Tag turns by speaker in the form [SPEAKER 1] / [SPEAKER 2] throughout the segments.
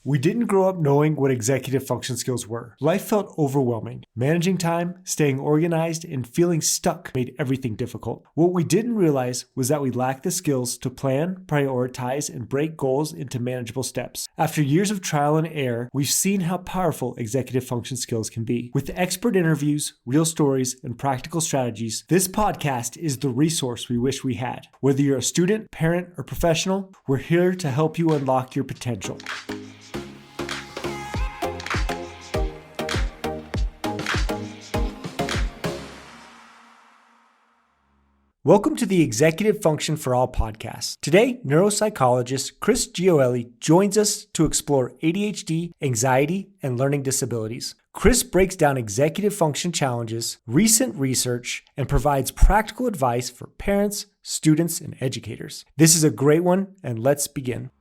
[SPEAKER 1] We didn't grow up knowing what executive function skills were. Life felt overwhelming. Managing time, staying organized, and feeling stuck made everything difficult. What we didn't realize was that we lacked the skills to plan, prioritize, and break goals into manageable steps. After years of trial and error, we've seen how powerful executive function skills can be. With expert interviews, real stories, and practical strategies, this podcast is the resource we wish we had. Whether you're a student, parent, or professional, we're here to help you unlock your potential. Welcome to the Executive Function for All podcast. Today, neuropsychologist Chris Gioielli joins us to explore ADHD, anxiety, and learning disabilities. Chris breaks down executive function challenges, recent research, and provides practical advice for parents, students, and educators. This is a great one, and let's begin.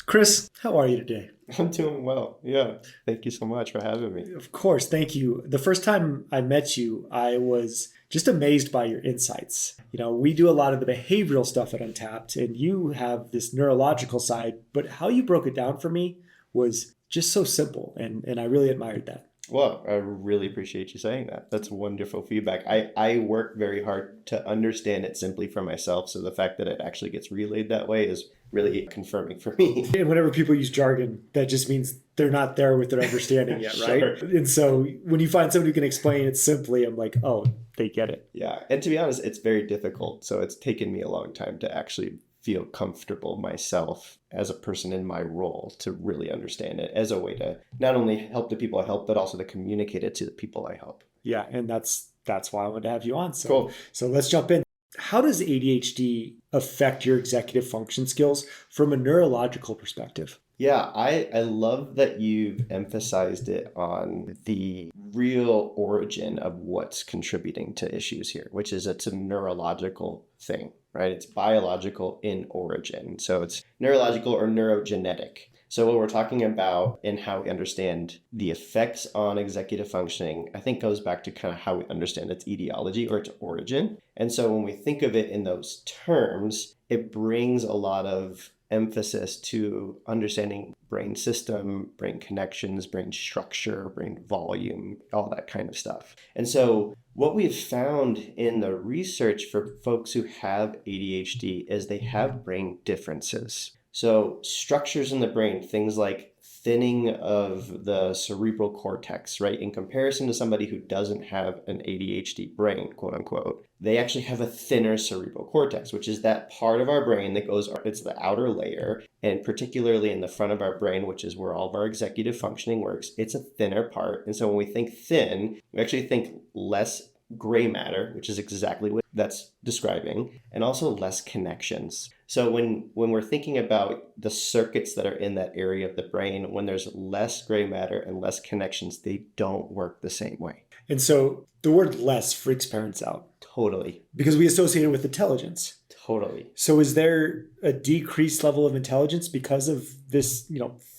[SPEAKER 1] Chris, how are you today?
[SPEAKER 2] I'm doing well. Yeah. Thank you so much for having me.
[SPEAKER 1] Of course. Thank you. The first time I met you, I was just amazed by your insights. We do a lot of the behavioral stuff at Untapped, and you have this neurological side, but how you broke it down for me was just so simple, and I really admired that.
[SPEAKER 2] Well, I really appreciate you saying that. That's wonderful feedback. I work very hard to understand it simply for myself, so the fact that it actually gets relayed that way is really confirming for me.
[SPEAKER 1] And whenever people use jargon, that just means they're not there with their understanding yet, right?
[SPEAKER 2] Sure.
[SPEAKER 1] And so when you find somebody who can explain it simply, I'm like, oh, they get it.
[SPEAKER 2] Yeah. And to be honest, it's very difficult. So it's taken me a long time to actually feel comfortable myself as a person in my role to really understand it as a way to not only help the people I help, but also to communicate it to the people I help.
[SPEAKER 1] Yeah. And that's why I wanted to have you on. So,
[SPEAKER 2] cool.
[SPEAKER 1] So let's jump in. How does ADHD affect your executive function skills from a neurological perspective?
[SPEAKER 2] Yeah, I love that you've emphasized it on the real origin of what's contributing to issues here, which is it's a neurological thing, right? It's biological in origin. So it's neurological or neurogenetic. So what we're talking about and how we understand the effects on executive functioning, I think goes back to kind of how we understand its etiology or its origin. And so when we think of it in those terms, it brings a lot of emphasis to understanding brain system, brain connections, brain structure, brain volume, all that kind of stuff. And so what we've found in the research for folks who have ADHD is they have brain differences. So structures in the brain, things like thinning of the cerebral cortex, right? In comparison to somebody who doesn't have an ADHD brain, quote unquote, they actually have a thinner cerebral cortex, which is that part of our brain that goes, it's the outer layer, and particularly in the front of our brain, which is where all of our executive functioning works, it's a thinner part. And so when we think thin, we actually think less gray matter, which is exactly what that's describing, and also less connections. So when we're thinking about the circuits that are in that area of the brain, when there's less gray matter and less connections, they don't work the same way.
[SPEAKER 1] And so the word less freaks parents out.
[SPEAKER 2] Totally.
[SPEAKER 1] Because we associate it with intelligence.
[SPEAKER 2] Totally.
[SPEAKER 1] So is there a decreased level of intelligence because of this,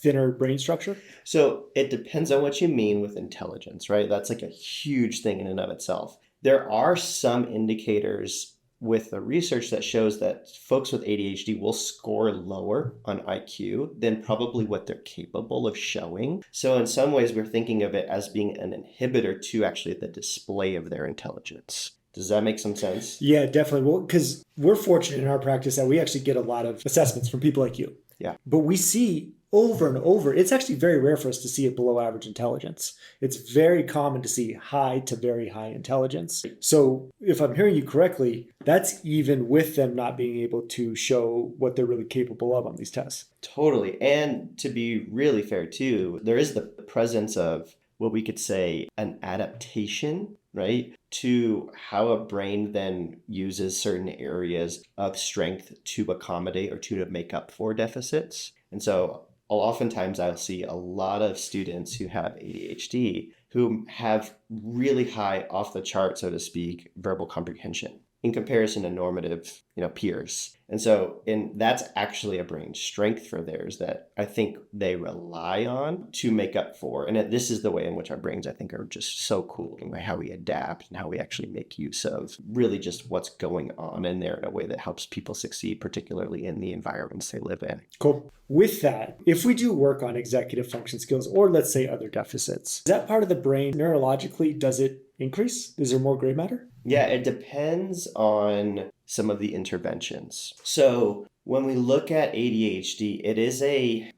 [SPEAKER 1] thinner brain structure?
[SPEAKER 2] So it depends on what you mean with intelligence, right? That's like a huge thing in and of itself. There are some indicators with the research that shows that folks with ADHD will score lower on IQ than probably what they're capable of showing. So in some ways, we're thinking of it as being an inhibitor to actually the display of their intelligence. Does that make some sense?
[SPEAKER 1] Yeah, definitely. Well, because we're fortunate in our practice that we actually get a lot of assessments from people like you.
[SPEAKER 2] Yeah.
[SPEAKER 1] But we see over and over, it's actually very rare for us to see it below average intelligence. It's very common to see high to very high intelligence. So if I'm hearing you correctly, that's even with them not being able to show what they're really capable of on these tests.
[SPEAKER 2] Totally. And to be really fair too, there is the presence of what we could say an adaptation, right, to how a brain then uses certain areas of strength to accommodate or to make up for deficits. And so oftentimes I'll see a lot of students who have ADHD who have really high off the chart, so to speak, verbal comprehension. in comparison to normative, peers. And so, that's actually a brain strength for theirs that I think they rely on to make up for. And this is the way in which our brains, I think, are just so cool, and how we adapt and how we actually make use of really just what's going on in there in a way that helps people succeed, particularly in the environments they live in.
[SPEAKER 1] Cool. With that, if we do work on executive function skills, or let's say other deficits, is that part of the brain neurologically, does it increase? Is there more gray matter?
[SPEAKER 2] Yeah, it depends on some of the interventions. So when we look at ADHD, it is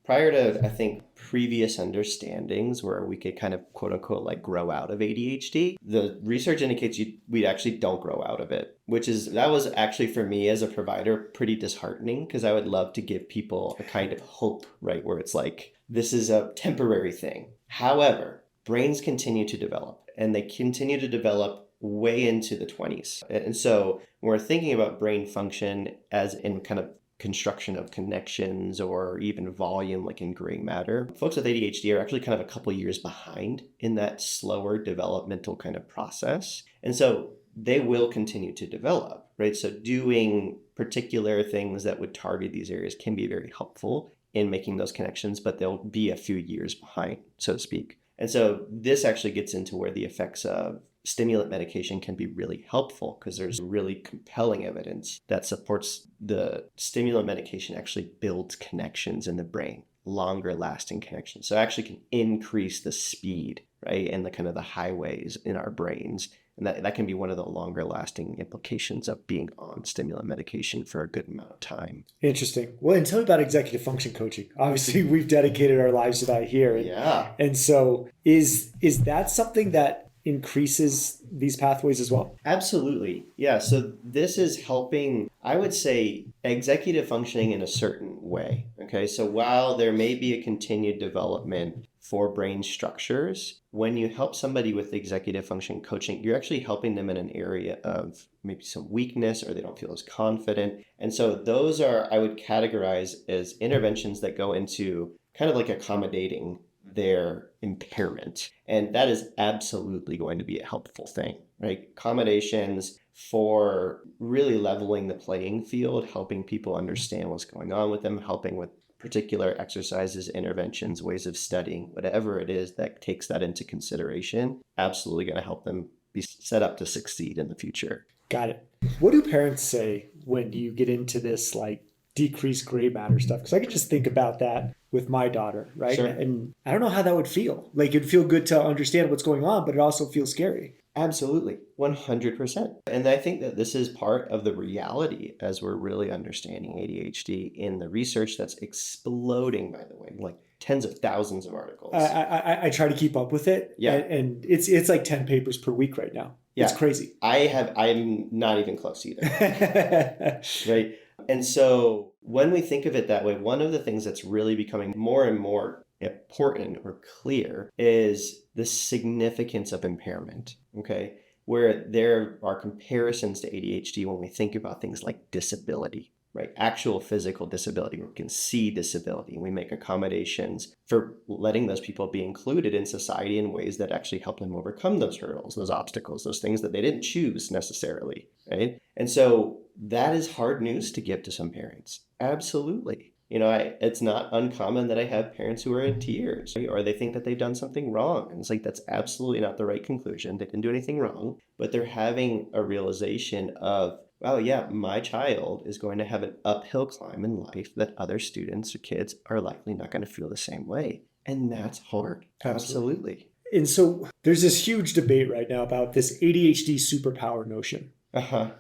[SPEAKER 2] prior to, I think, previous understandings where we could kind of quote unquote like grow out of ADHD, the research indicates we actually don't grow out of it, that was actually for me as a provider pretty disheartening, because I would love to give people a kind of hope, right? Where it's like, this is a temporary thing. However, brains continue to develop, and they continue to develop way into the 20s. And so when we're thinking about brain function as in kind of construction of connections or even volume, like in gray matter, folks with ADHD are actually kind of a couple years behind in that slower developmental kind of process. And so they will continue to develop, right? So doing particular things that would target these areas can be very helpful in making those connections, but they'll be a few years behind, so to speak. And so this actually gets into where the effects of stimulant medication can be really helpful, because there's really compelling evidence that supports the stimulant medication actually builds connections in the brain, longer lasting connections. So it actually can increase the speed, right? And the kind of the highways in our brains. And that can be one of the longer lasting implications of being on stimulant medication for a good amount of time.
[SPEAKER 1] Interesting. Well, and tell me about executive function coaching. Obviously, we've dedicated our lives to that here.
[SPEAKER 2] Yeah.
[SPEAKER 1] And so is that something that increases these pathways as well?
[SPEAKER 2] Absolutely. Yeah. So this is helping, I would say, executive functioning in a certain way. Okay. So while there may be a continued development for brain structures, when you help somebody with executive function coaching, you're actually helping them in an area of maybe some weakness, or they don't feel as confident. And so those are, I would categorize as interventions that go into kind of like accommodating their impairment. And that is absolutely going to be a helpful thing, right? Accommodations for really leveling the playing field, helping people understand what's going on with them, helping with particular exercises, interventions, ways of studying, whatever it is that takes that into consideration, absolutely going to help them be set up to succeed in the future.
[SPEAKER 1] Got it. What do parents say when you get into this like decreased gray matter stuff? Because I could just think about that with my daughter, right?
[SPEAKER 2] Sure.
[SPEAKER 1] And I don't know how that would feel. Like, it'd feel good to understand what's going on, but it also feels scary.
[SPEAKER 2] Absolutely, 100%. And I think that this is part of the reality as we're really understanding ADHD in the research that's exploding, by the way, like tens of thousands of articles.
[SPEAKER 1] I try to keep up with it.
[SPEAKER 2] Yeah.
[SPEAKER 1] And it's like 10 papers per week right now. Yeah. It's crazy.
[SPEAKER 2] I'm not even close either. Right. And so when we think of it that way, one of the things that's really becoming more and more important or clear is the significance of impairment, okay? Where there are comparisons to ADHD when we think about things like disability, right? Actual physical disability. We can see disability, and we make accommodations for letting those people be included in society in ways that actually help them overcome those hurdles, those obstacles, those things that they didn't choose necessarily, right? And so that is hard news to give to some parents. Absolutely. It's not uncommon that I have parents who are in tears, right? Or they think that they've done something wrong. And it's like, that's absolutely not the right conclusion. They didn't do anything wrong, but they're having a realization of, wow, yeah, my child is going to have an uphill climb in life that other students or kids are likely not going to feel the same way. And that's hard. Absolutely.
[SPEAKER 1] And so there's this huge debate right now about this ADHD superpower notion.
[SPEAKER 2] Uh-huh.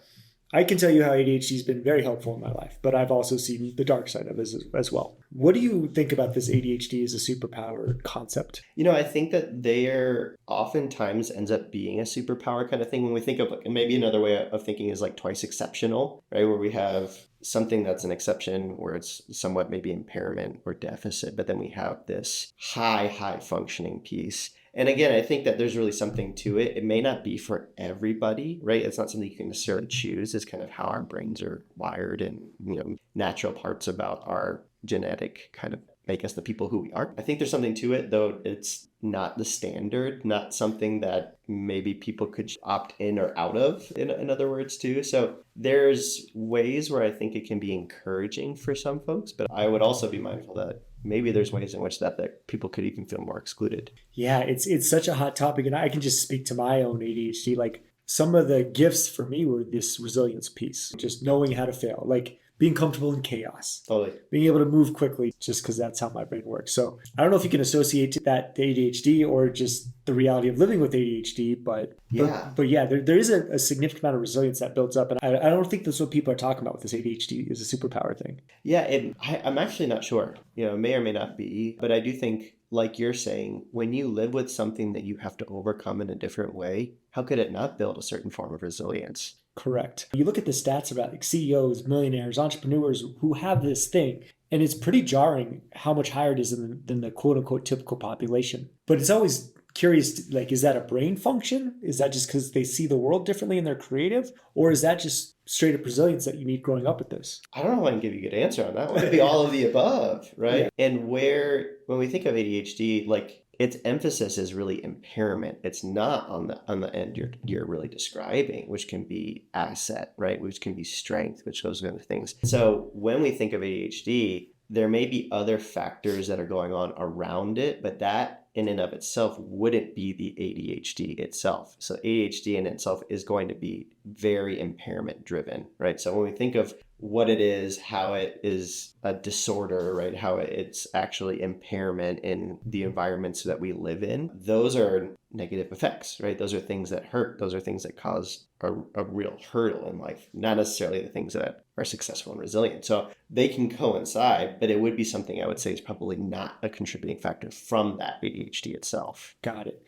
[SPEAKER 1] I can tell you how ADHD has been very helpful in my life, but I've also seen the dark side of it as well. What do you think about this ADHD as a superpower concept?
[SPEAKER 2] I think that there oftentimes ends up being a superpower kind of thing when we think of, and maybe another way of thinking is like twice exceptional, right? Where we have something that's an exception where it's somewhat maybe impairment or deficit, but then we have this high functioning piece. And again, I think that there's really something to it. It may not be for everybody, right? It's not something you can necessarily choose. It's kind of how our brains are wired and, natural parts about our genetic kind of make us the people who we are. I think there's something to it, though it's not the standard, not something that maybe people could opt in or out of, in other words, too. So there's ways where I think it can be encouraging for some folks, but I would also be mindful that maybe there's ways in which that people could even feel more excluded.
[SPEAKER 1] Yeah, it's such a hot topic, and I can just speak to my own ADHD. Like some of the gifts for me were this resilience piece, just knowing how to fail, like being comfortable in chaos,
[SPEAKER 2] Totally.
[SPEAKER 1] being able to move quickly, just because that's how my brain works. So I don't know if you can associate that to ADHD or just the reality of living with ADHD, but yeah, there is a significant amount of resilience that builds up, and I don't think that's what people are talking about with this ADHD is a superpower thing.
[SPEAKER 2] Yeah, I'm actually not sure. It may or may not be, but I do think, like you're saying, when you live with something that you have to overcome in a different way, how could it not build a certain form of resilience?
[SPEAKER 1] Correct. You look at the stats about like CEOs, millionaires, entrepreneurs who have this thing, and it's pretty jarring how much higher it is than the quote unquote typical population. But it's always curious, like, is that a brain function? Is that just because they see the world differently and they're creative? Or is that just straight up resilience that you need growing up with this?
[SPEAKER 2] I don't know if I can give you a good answer on that one. It could be all of the above, right? Yeah. And when we think of ADHD, like its emphasis is really impairment. It's not on the end you're really describing, which can be asset, right? Which can be strength, which goes into things. So when we think of ADHD, there may be other factors that are going on around it, but that in and of itself wouldn't be the ADHD itself. So ADHD in itself is going to be very impairment driven, right? So when we think of what it is, how it is a disorder, right? How it's actually impairment in the environments that we live in, those are negative effects, right? Those are things that hurt. Those are things that cause a real hurdle in life, not necessarily the things that are successful and resilient. So they can coincide, but it would be something I would say is probably not a contributing factor from that ADHD itself.
[SPEAKER 1] Got it.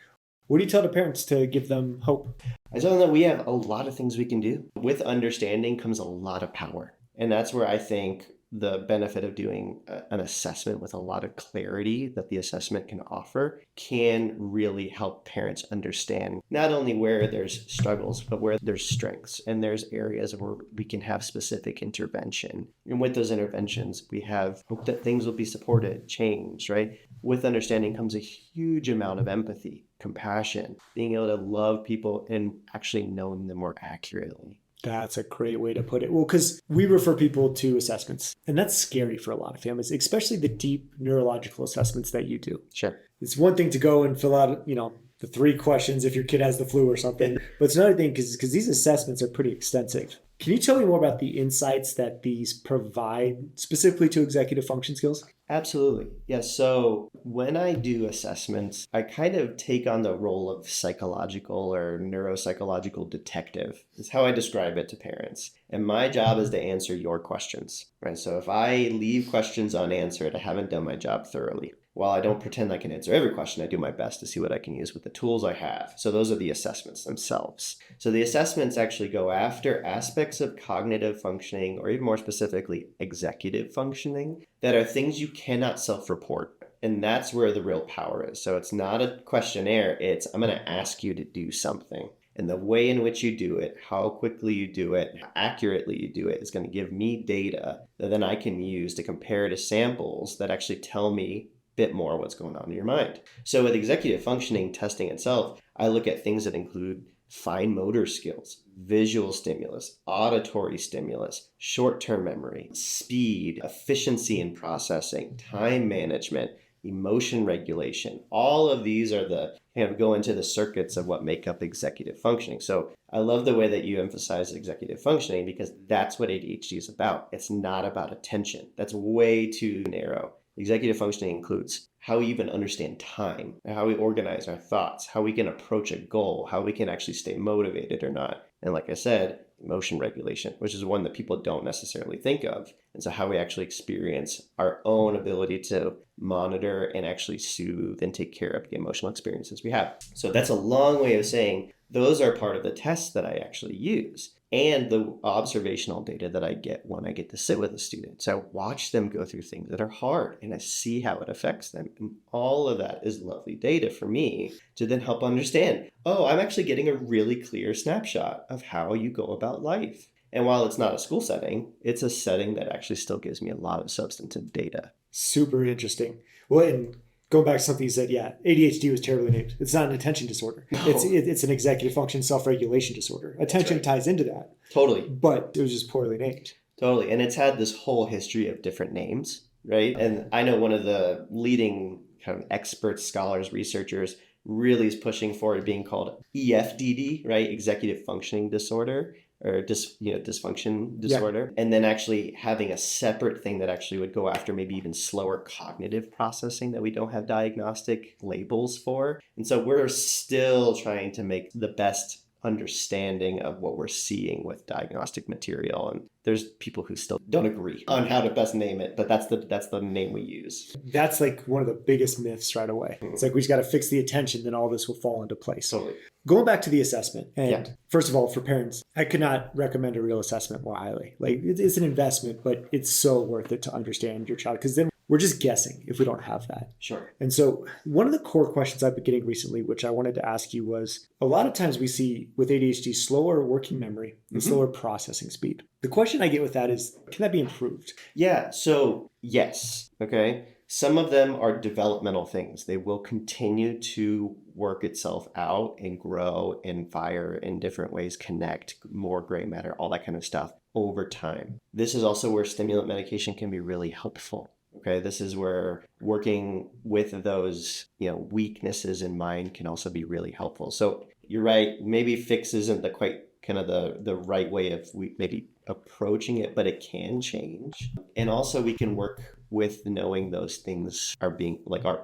[SPEAKER 1] What do you tell the parents to give them hope?
[SPEAKER 2] I tell them that we have a lot of things we can do. With understanding comes a lot of power. And that's where I think the benefit of doing an assessment with a lot of clarity that the assessment can offer can really help parents understand not only where there's struggles, but where there's strengths and there's areas where we can have specific intervention. And with those interventions, we have hope that things will be supported, changed, right? With understanding comes a huge amount of empathy, compassion, being able to love people and actually knowing them more accurately.
[SPEAKER 1] That's a great way to put it. Well, because we refer people to assessments, and that's scary for a lot of families, especially the deep neurological assessments that you do.
[SPEAKER 2] Sure.
[SPEAKER 1] It's one thing to go and fill out, the 3 questions if your kid has the flu or something, but it's another thing because these assessments are pretty extensive. Can you tell me more about the insights that these provide specifically to executive function skills?
[SPEAKER 2] Absolutely. Yeah. So when I do assessments, I kind of take on the role of psychological or neuropsychological detective, is how I describe it to parents. And my job is to answer your questions, right? So if I leave questions unanswered, I haven't done my job thoroughly. While I don't pretend I can answer every question, I do my best to see what I can use with the tools I have. So those are the assessments themselves. So the assessments actually go after aspects of cognitive functioning, or even more specifically, executive functioning, that are things you cannot self-report. And that's where the real power is. So it's not a questionnaire. It's, I'm going to ask you to do something. And the way in which you do it, how quickly you do it, how accurately you do it is going to give me data that then I can use to compare to samples that actually tell me bit more what's going on in your mind. So with executive functioning testing itself, I look at things that include fine motor skills, visual stimulus, auditory stimulus, short-term memory, speed, efficiency in processing, time management, emotion regulation. All of these are the kind of go into the circuits of what make up executive functioning. So I love the way that you emphasize executive functioning because that's what ADHD is about. It's not about attention. That's way too narrow. Executive functioning includes how we even understand time, how we organize our thoughts, how we can approach a goal, how we can actually stay motivated or not. And like I said, emotion regulation, which is one that people don't necessarily think of. And so how we actually experience our own ability to monitor and actually soothe and take care of the emotional experiences we have. So that's a long way of saying those are part of the tests that I actually use and the observational data that I get when I get to sit with a student. So I watch them go through things that are hard and I see how it affects them. And all of that is lovely data for me to then help understand, oh, I'm actually getting a really clear snapshot of how you go about life. And while it's not a school setting, it's a setting that actually still gives me a lot of substantive data.
[SPEAKER 1] Super interesting. Well, and going back to something you said, yeah, ADHD was terribly named. It's not an attention disorder.
[SPEAKER 2] No.
[SPEAKER 1] It's an executive function self-regulation disorder. Attention
[SPEAKER 2] right.
[SPEAKER 1] ties into that,
[SPEAKER 2] Totally.
[SPEAKER 1] but it was just poorly named.
[SPEAKER 2] Totally. And it's had this whole history of different names, right? And I know one of the leading kind of experts, scholars, researchers really is pushing for it being called EFDD, right? Executive functioning disorder or dysfunction disorder. And then actually having a separate thing that actually would go after maybe even slower cognitive processing that we don't have diagnostic labels for. And so we're still trying to make the best understanding of what we're seeing with diagnostic material, and there's people who still don't agree on how to best name it, but that's the name we use.
[SPEAKER 1] That's like one of the biggest myths right away. It's like we just got to fix the attention, then all this will fall into place.
[SPEAKER 2] Totally.
[SPEAKER 1] Going back to the assessment, and first of all, for parents, I could not recommend a real assessment more highly. Like it's an investment, but it's so worth it to understand your child, because then we're just guessing if we don't have that.
[SPEAKER 2] Sure.
[SPEAKER 1] And so one of the core questions I've been getting recently, which I wanted to ask you, was a lot of times we see with ADHD slower working memory and slower processing speed. The question I get with that is, can that be improved?
[SPEAKER 2] Yeah. So yes. Okay. Some of them are developmental things. They will continue to work itself out and grow and fire in different ways, connect, more gray matter, all that kind of stuff over time. This is also where stimulant medication can be really helpful. Okay, this is where working with those, weaknesses in mind can also be really helpful. So you're right, maybe fix isn't the quite kind of the right way of maybe approaching it, but it can change. And also we can work with knowing those things are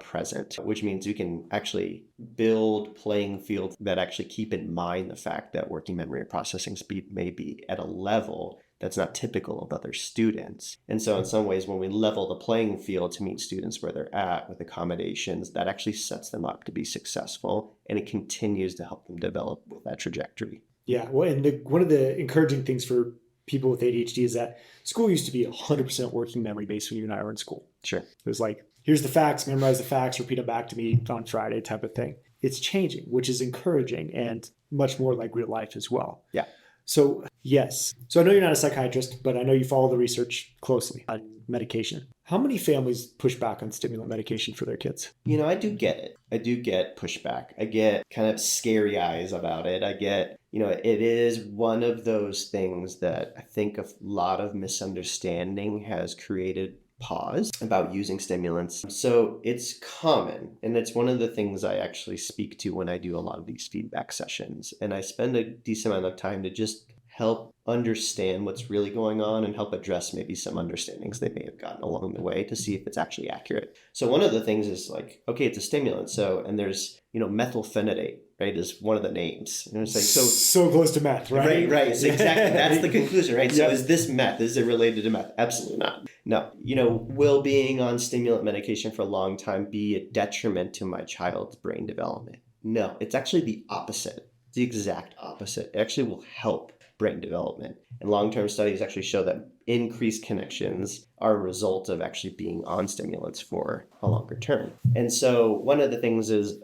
[SPEAKER 2] present, which means we can actually build playing fields that actually keep in mind the fact that working memory and processing speed may be at a level that's not typical of other students. And so in some ways, when we level the playing field to meet students where they're at with accommodations, that actually sets them up to be successful, and it continues to help them develop with that trajectory.
[SPEAKER 1] Yeah, well, and one of the encouraging things for people with ADHD is that school used to be 100% working memory based when you and I were in school.
[SPEAKER 2] Sure.
[SPEAKER 1] It was like, here's the facts, memorize the facts, repeat them back to me on Friday type of thing. It's changing, which is encouraging and much more like real life as well.
[SPEAKER 2] Yeah.
[SPEAKER 1] So yes. So I know you're not a psychiatrist, but I know you follow the research closely on medication. How many families push back on stimulant medication for their kids?
[SPEAKER 2] I do get it. I do get pushback. I get kind of scary eyes about it. I get, it is one of those things that I think a lot of misunderstanding has created pause about using stimulants. So it's common, and it's one of the things I actually speak to when I do a lot of these feedback sessions. And I spend a decent amount of time to just help understand what's really going on and help address maybe some understandings they may have gotten along the way to see if it's actually accurate. So one of the things is like, okay, it's a stimulant. So, and there's, methylphenidate, right, is one of the names. And it's like,
[SPEAKER 1] so close to meth, right?
[SPEAKER 2] Right. So exactly. That's the conclusion, right? So is this meth? Is it related to meth? Absolutely not. No. Will being on stimulant medication for a long time be a detriment to my child's brain development? No, it's actually the opposite. It's the exact opposite. It actually will help brain development. And long-term studies actually show that increased connections are a result of actually being on stimulants for a longer term. And so one of the things is,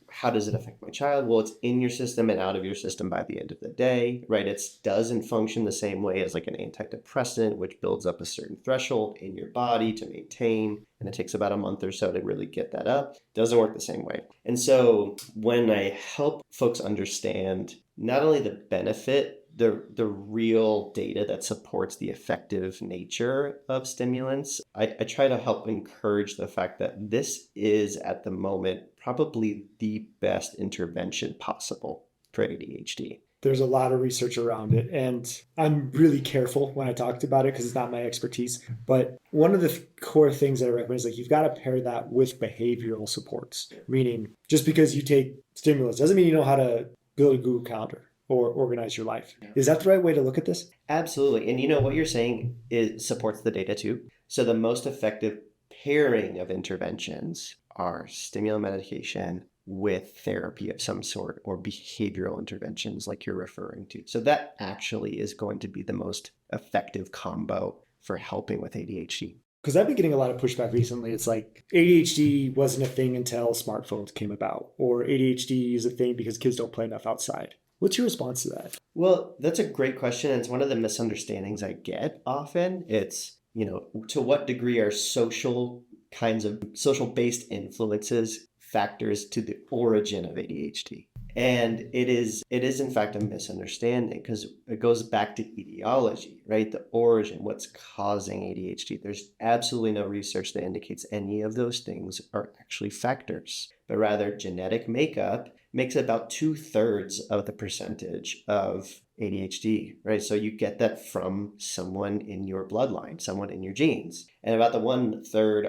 [SPEAKER 2] how does it affect my child? Well, it's in your system and out of your system by the end of the day, right? It doesn't function the same way as like an antidepressant, which builds up a certain threshold in your body to maintain. And it takes about a month or so to really get that up. Doesn't work the same way. And so when I help folks understand not only the benefit, the real data that supports the effective nature of stimulants, I try to help encourage the fact that this is at the moment probably the best intervention possible for ADHD.
[SPEAKER 1] There's a lot of research around it, and I'm really careful when I talk about it because it's not my expertise. But one of the core things that I recommend is you've got to pair that with behavioral supports, meaning just because you take stimulants doesn't mean you know how to build a Google Calendar or organize your life. Is that the right way to look at this?
[SPEAKER 2] Absolutely. And what you're saying supports the data too. So the most effective pairing of interventions are stimulant medication with therapy of some sort or behavioral interventions like you're referring to. So that actually is going to be the most effective combo for helping with ADHD.
[SPEAKER 1] Because I've been getting a lot of pushback recently. It's like ADHD wasn't a thing until smartphones came about, or ADHD is a thing because kids don't play enough outside. What's your response to that?
[SPEAKER 2] Well, that's a great question. It's one of the misunderstandings I get often. It's to what degree are social kinds of social based influences factors to the origin of ADHD? And it is in fact a misunderstanding because it goes back to etiology, right? The origin, what's causing ADHD. There's absolutely no research that indicates any of those things are actually factors, but rather genetic makeup makes about 2/3 of the percentage of ADHD, right? So you get that from someone in your bloodline, someone in your genes. And about the 1/3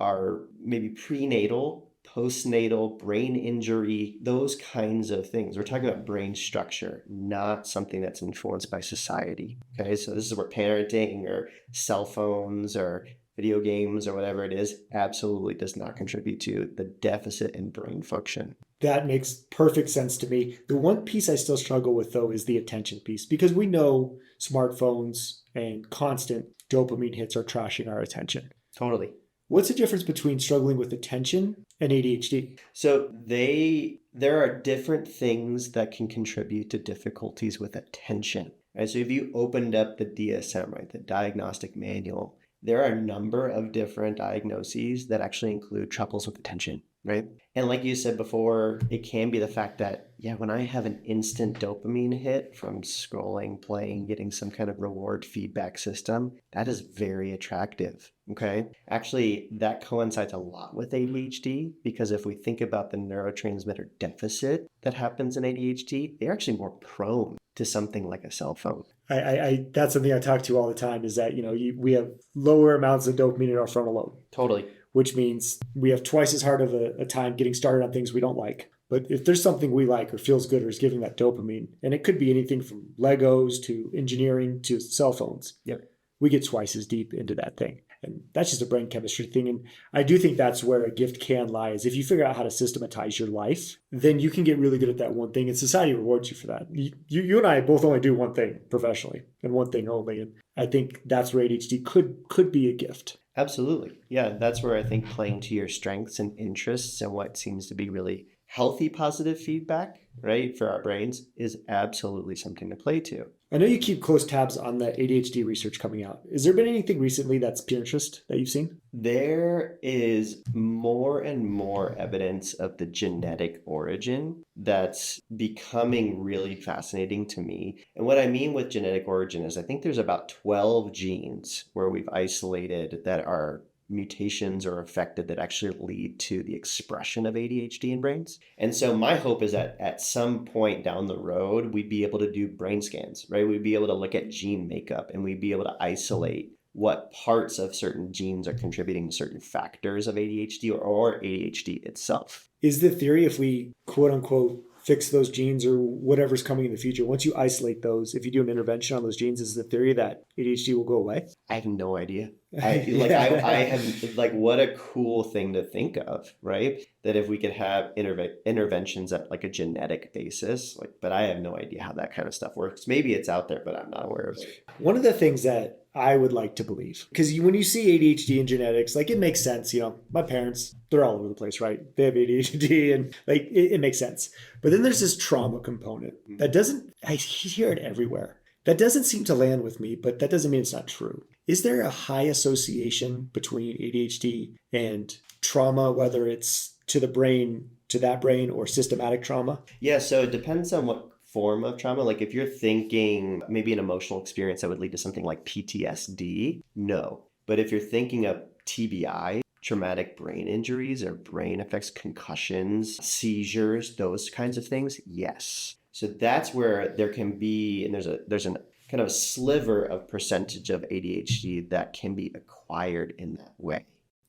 [SPEAKER 2] are maybe prenatal, postnatal, brain injury, those kinds of things. We're talking about brain structure, not something that's influenced by society. Okay, so this is where parenting or cell phones or video games or whatever it is absolutely does not contribute to the deficit in brain function.
[SPEAKER 1] That makes perfect sense to me. The one piece I still struggle with, though, is the attention piece, because we know smartphones and constant dopamine hits are trashing our attention.
[SPEAKER 2] Totally.
[SPEAKER 1] What's the difference between struggling with attention and ADHD?
[SPEAKER 2] So there are different things that can contribute to difficulties with attention. Right? So if you opened up the DSM, right, the diagnostic manual, there are a number of different diagnoses that actually include troubles with attention, right? And like you said before, it can be the fact that, yeah, when I have an instant dopamine hit from scrolling, playing, getting some kind of reward feedback system, that is very attractive, okay? Actually, that coincides a lot with ADHD because if we think about the neurotransmitter deficit that happens in ADHD, they're actually more prone to something like a cell phone.
[SPEAKER 1] I that's something I talk to all the time is that, we have lower amounts of dopamine in our frontal lobe.
[SPEAKER 2] Totally.
[SPEAKER 1] Which means we have twice as hard of a time getting started on things we don't like. But if there's something we like or feels good or is giving that dopamine, and it could be anything from Legos to engineering to cell phones,
[SPEAKER 2] yep,
[SPEAKER 1] we get twice as deep into that thing. And that's just a brain chemistry thing. And I do think that's where a gift can lie is if you figure out how to systematize your life, then you can get really good at that one thing and society rewards you for that. You and I both only do one thing professionally and one thing only. And I think that's where ADHD could be a gift.
[SPEAKER 2] Absolutely. Yeah, that's where I think playing to your strengths and interests and what seems to be really healthy positive feedback, right, for our brains is absolutely something to play to.
[SPEAKER 1] I know you keep close tabs on the ADHD research coming out. Has there been anything recently that's pure interest that you've seen?
[SPEAKER 2] There is more and more evidence of the genetic origin that's becoming really fascinating to me. And what I mean with genetic origin is I think there's about 12 genes where we've isolated that are mutations or affected that actually lead to the expression of ADHD in brains. And so my hope is that at some point down the road, we'd be able to do brain scans, right? We'd be able to look at gene makeup and we'd be able to isolate what parts of certain genes are contributing to certain factors of ADHD or ADHD itself.
[SPEAKER 1] Is the theory if we quote unquote fix those genes or whatever's coming in the future, once you isolate those, if you do an intervention on those genes, is the theory that ADHD will go away?
[SPEAKER 2] I have no idea. I have like what a cool thing to think of, right? That if we could have interventions at like a genetic basis, but I have no idea how that kind of stuff works. Maybe it's out there, but I'm not aware of it.
[SPEAKER 1] One of the things that I would like to believe, because when you see ADHD and genetics, like it makes sense. My parents, they're all over the place, right? They have ADHD and like it makes sense. But then there's this trauma component that I hear it everywhere. That doesn't seem to land with me, but that doesn't mean it's not true. Is there a high association between ADHD and trauma, whether it's to that brain or systematic trauma?
[SPEAKER 2] Yeah, so it depends on what form of trauma. Like if you're thinking maybe an emotional experience that would lead to something like PTSD, no. But if you're thinking of TBI, traumatic brain injuries or brain effects, concussions, seizures, those kinds of things, yes. So that's where there can be, and there's a kind of a sliver of percentage of ADHD that can be acquired in that way.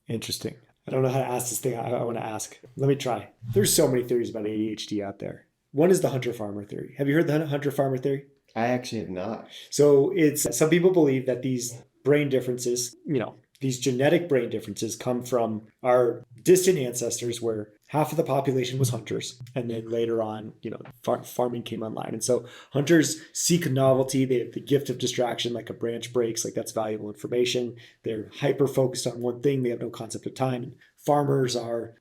[SPEAKER 1] Interesting. I don't know how to ask this thing I want to ask. Let me try. There's so many theories about ADHD out there. One is the hunter-farmer theory. Have you heard the hunter-farmer theory?
[SPEAKER 2] I actually have not.
[SPEAKER 1] So some people believe that these brain differences, these genetic brain differences come from our distant ancestors where half of the population was hunters. And then later on, farming came online. And so hunters seek novelty. They have the gift of distraction, like a branch breaks, like that's valuable information. They're hyper-focused on one thing. They have no concept of time. And Farmers are,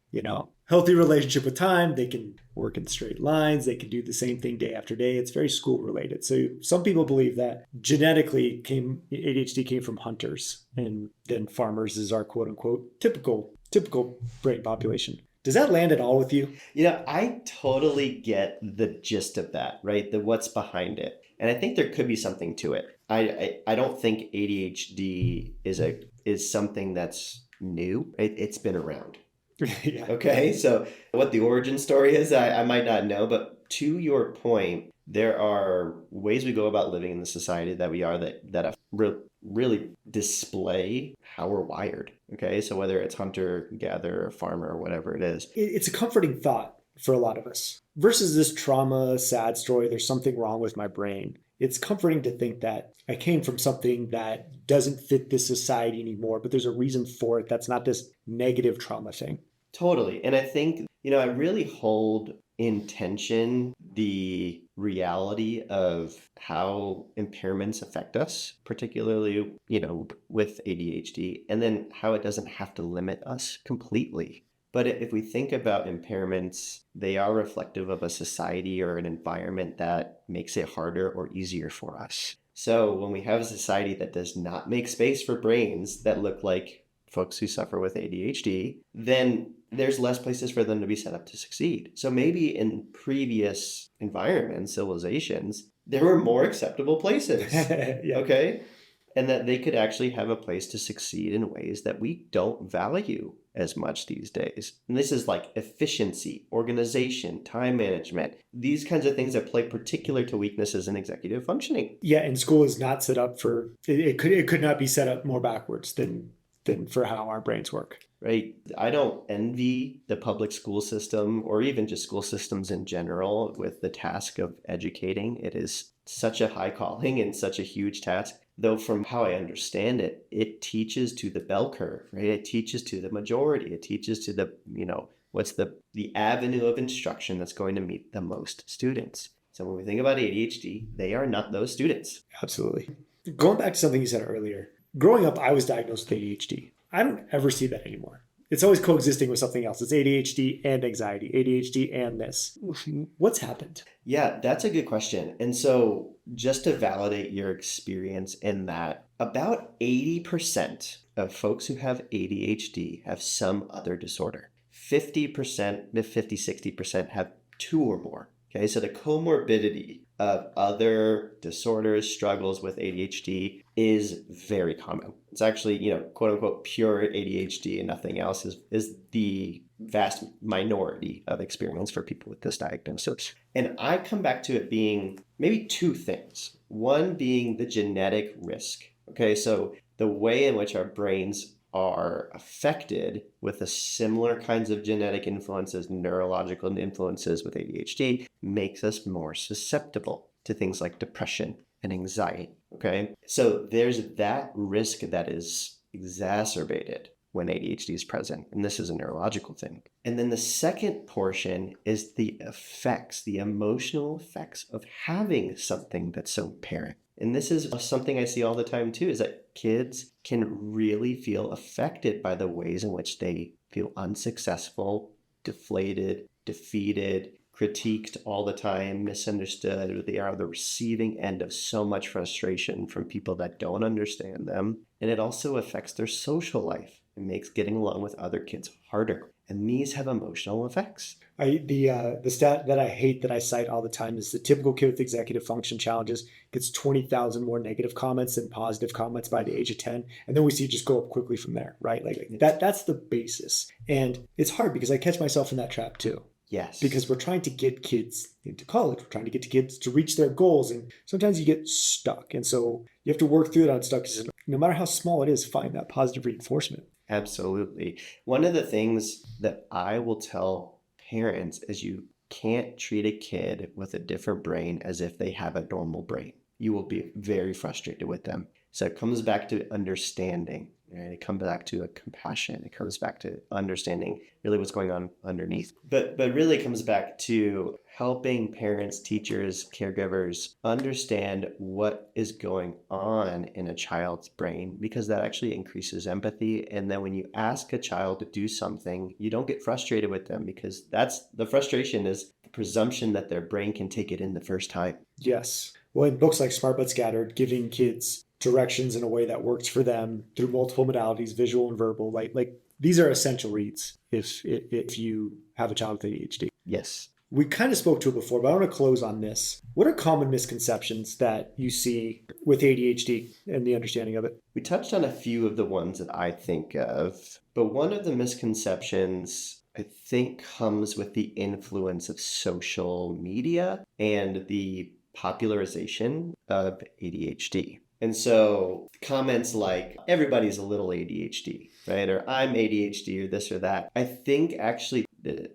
[SPEAKER 1] healthy relationship with time. They can work in straight lines. They can do the same thing day after day. It's very school related. So some people believe that genetically ADHD came from hunters, and then farmers is our quote unquote typical brain population. Does that land at all with you?
[SPEAKER 2] I totally get the gist of that, right? The what's behind it. And I think there could be something to it. I don't think ADHD is something that's new. It's been around.
[SPEAKER 1] Yeah.
[SPEAKER 2] Okay, so what the origin story is, I might not know, but to your point, there are ways we go about living in the society that we are that really display how we're wired. Okay, so whether it's hunter, gatherer, farmer, or whatever it is.
[SPEAKER 1] It's a comforting thought for a lot of us versus this trauma, sad story. There's something wrong with my brain. It's comforting to think that I came from something that doesn't fit this society anymore, but there's a reason for it. That's not this negative trauma thing.
[SPEAKER 2] Totally. And I think, I really hold in tension the reality of how impairments affect us, particularly, with ADHD, and then how it doesn't have to limit us completely. But if we think about impairments, they are reflective of a society or an environment that makes it harder or easier for us. So when we have a society that does not make space for brains that look like folks who suffer with ADHD, then there's less places for them to be set up to succeed. So maybe in previous environments, civilizations, there were more acceptable places,
[SPEAKER 1] Yeah.
[SPEAKER 2] okay? And that they could actually have a place to succeed in ways that we don't value as much these days. And this is like efficiency, organization, time management, these kinds of things that play particular to weaknesses in executive functioning.
[SPEAKER 1] Yeah, and school is not set up for it. Could not be set up more backwards than for how our brains work.
[SPEAKER 2] Right. I don't envy the public school system or even just school systems in general with the task of educating. It is such a high calling and such a huge task. Though from how I understand it, it teaches to the bell curve, right? It teaches to the majority. It teaches to the, what's the avenue of instruction that's going to meet the most students. So when we think about ADHD, they are not those students.
[SPEAKER 1] Absolutely. Going back to something you said earlier, growing up, I was diagnosed with ADHD. I don't ever see that anymore. It's always coexisting with something else. It's ADHD and anxiety, ADHD and this. What's happened?
[SPEAKER 2] Yeah, that's a good question. And so just to validate your experience in that, about 80% of folks who have ADHD have some other disorder. 50% to 60% have two or more. Okay, so the comorbidity of other disorders, struggles with ADHD is very common. It's actually, quote unquote, pure ADHD and nothing else is the vast minority of experience for people with this diagnosis. And I come back to it being maybe two things. One being the genetic risk. Okay, so the way in which our brains are affected with the similar kinds of genetic influences, neurological influences with ADHD, makes us more susceptible to things like depression and anxiety, okay? So there's that risk that is exacerbated when ADHD is present, and this is a neurological thing. And then the second portion is the effects, the emotional effects of having something that's so apparent. And this is something I see all the time too, is that kids can really feel affected by the ways in which they feel unsuccessful, deflated, defeated, critiqued all the time, misunderstood, or they are the receiving end of so much frustration from people that don't understand them. And it also affects their social life. It makes getting along with other kids harder. And these have emotional effects.
[SPEAKER 1] The stat that I hate that I cite all the time is the typical kid with executive function challenges gets 20,000 more negative comments than positive comments by the age of 10. And then we see it just go up quickly from there, right? Like that's the basis. And it's hard because I catch myself in that trap too.
[SPEAKER 2] Yes.
[SPEAKER 1] Because we're trying to get kids into college. We're trying to get kids to reach their goals. And sometimes you get stuck. And so you have to work through that stuck. No matter how small it is, find that positive reinforcement.
[SPEAKER 2] Absolutely. One of the things that I will tell parents is you can't treat a kid with a different brain as if they have a normal brain. You will be very frustrated with them. So it comes back to understanding. Right? It comes back to a compassion. It comes back to understanding really what's going on underneath. But really it comes back to helping parents, teachers, caregivers understand what is going on in a child's brain, because that actually increases empathy. And then when you ask a child to do something, you don't get frustrated with them, because that's the frustration is the presumption that their brain can take it in the first time.
[SPEAKER 1] Yes. Well, in books like Smart But Scattered, giving kids directions in a way that works for them through multiple modalities, visual and verbal, like these are essential reads if you have a child with ADHD.
[SPEAKER 2] Yes.
[SPEAKER 1] We kind of spoke to it before, but I want to close on this. What are common misconceptions that you see with ADHD and the understanding of it?
[SPEAKER 2] We touched on a few of the ones that I think of, but one of the misconceptions I think comes with the influence of social media and the popularization of ADHD. And so comments like, everybody's a little ADHD, right? Or I'm ADHD or this or that, I think actually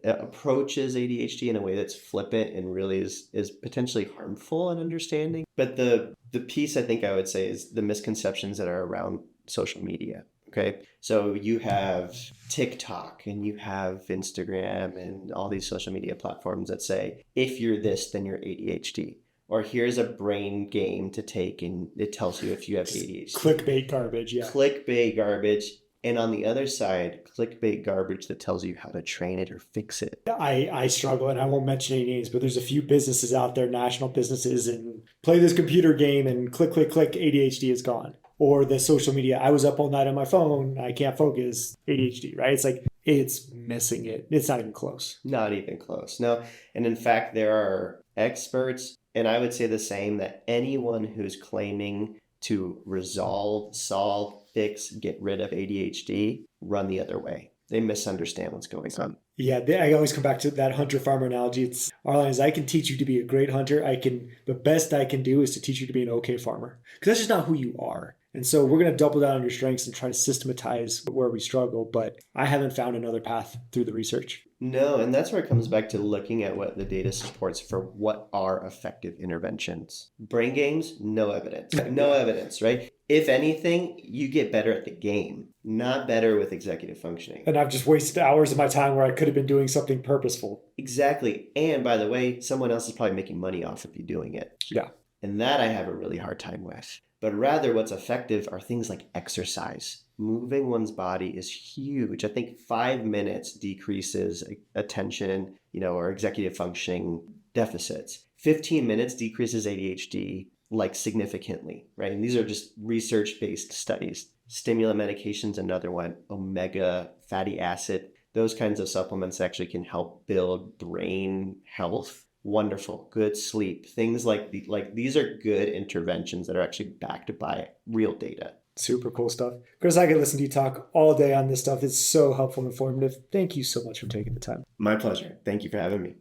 [SPEAKER 2] approaches ADHD in a way that's flippant and really is potentially harmful in understanding. But the piece I think I would say is the misconceptions that are around social media. Okay. So you have TikTok and you have Instagram and all these social media platforms that say, if you're this, then you're ADHD. Or here's a brain game to take and it tells you if you have ADHD.
[SPEAKER 1] Clickbait garbage, yeah.
[SPEAKER 2] Clickbait garbage. And on the other side, clickbait garbage that tells you how to train it or fix it.
[SPEAKER 1] I struggle, and I won't mention any names, but there's a few businesses out there, national businesses, and play this computer game and click, ADHD is gone. Or the social media, I was up all night on my phone, I can't focus, ADHD, right? It's like, it's missing it. It's not even close.
[SPEAKER 2] Not even close. No. And in fact, there are experts, and I would say the same, that anyone who's claiming to resolve, solve, fix, get rid of ADHD, run the other way. They misunderstand what's going on.
[SPEAKER 1] Yeah, I always come back to that hunter-farmer analogy. It's our line is, I can teach you to be a great hunter. The best I can do is to teach you to be an okay farmer. Because that's just not who you are. And so we're going to double down on your strengths and try to systematize where we struggle. But I haven't found another path through the research.
[SPEAKER 2] No, and that's where it comes back to looking at what the data supports for what are effective interventions. Brain games, no evidence. No evidence, right? If anything, you get better at the game, not better with executive functioning.
[SPEAKER 1] And I've just wasted hours of my time where I could have been doing something purposeful.
[SPEAKER 2] Exactly. And by the way, someone else is probably making money off of you doing it.
[SPEAKER 1] Yeah.
[SPEAKER 2] And that I have a really hard time with. But rather what's effective are things like exercise. Moving one's body is huge. I think 5 minutes decreases attention, or executive functioning deficits. 15 minutes decreases ADHD like significantly, right? And these are just research-based studies. Stimulant medication's another one, omega fatty acid. Those kinds of supplements actually can help build brain health. Wonderful, good sleep, things like these are good interventions that are actually backed by real data.
[SPEAKER 1] Super cool stuff. Chris, I could listen to you talk all day on this stuff. It's so helpful and informative. Thank you so much for taking the time.
[SPEAKER 2] My pleasure. Thank you for having me.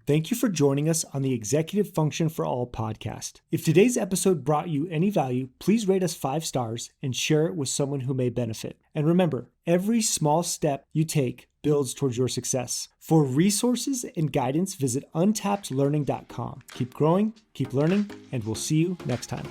[SPEAKER 1] Thank you for joining us on the Executive Function for All podcast. If today's episode brought you any value, please rate us 5 stars and share it with someone who may benefit. And remember, every small step you take builds towards your success. For resources and guidance, visit untappedlearning.com. Keep growing, keep learning, and we'll see you next time.